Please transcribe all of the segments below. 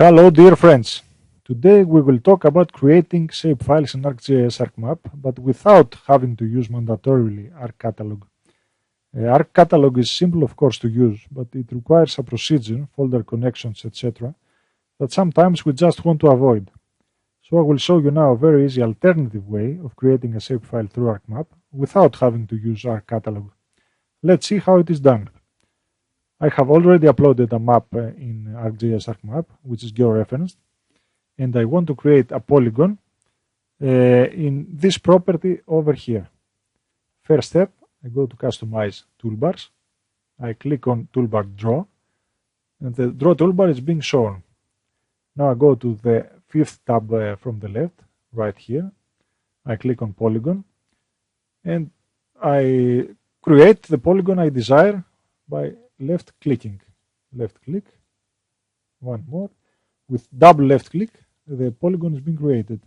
Hello dear friends, today we will talk about creating shapefiles in ArcGIS ArcMap, but without having to use mandatorily ArcCatalog. ArcCatalog is simple of course to use, but it requires a procedure, folder connections, etc. that sometimes we just want to avoid. So I will show you now a very easy alternative way of creating a shapefile through ArcMap without having to use ArcCatalog. Let's see how it is done. I have already uploaded a map in ArcGIS ArcMap, which is georeferenced, and I want to create a polygon in this property over here. First step, I go to Customize Toolbars. I click on Toolbar Draw, and the Draw toolbar is being shown. Now I go to the fifth tab from the left, right here. I click on Polygon, and I create the polygon I desire by left clicking. Left click, one more. With double left click, the polygon is being created.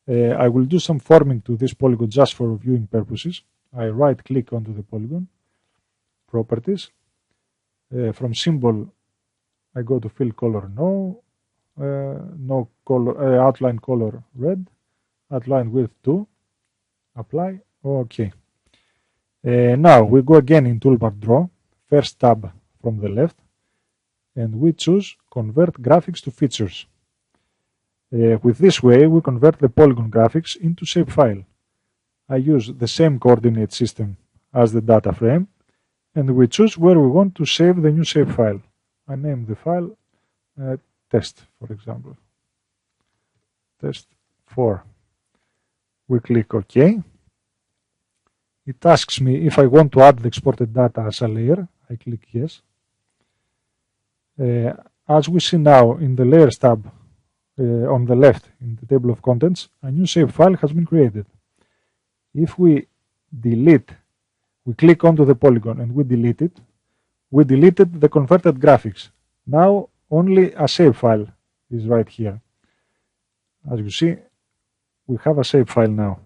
I will do some forming to this polygon just for viewing purposes. I right click onto the polygon, properties. From symbol, I go to fill color no, no color, outline color red, outline width 2, apply, OK. Now we go again in toolbar draw, first tab from the left, and we choose convert graphics to features. With this way we convert the polygon graphics into shapefile. I use the same coordinate system as the data frame, and we choose where we want to save the new shapefile. I name the file test, for example, test 4. We click OK. It asks me if I want to add the exported data as a layer. I click yes. As we see now in the layers tab on the left in the table of contents, a new shapefile has been created. If we delete, we click onto the polygon and we delete it, we deleted the converted graphics. Now only a shapefile is right here. As you see, we have a shapefile now.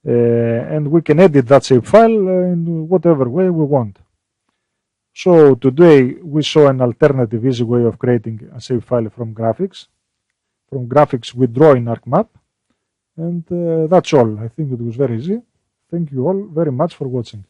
And we can edit that shapefile in whatever way we want. So today we saw an alternative easy way of creating a shapefile from graphics. From graphics we draw in ArcMap, and that's all. I think it was very easy. Thank you all very much for watching.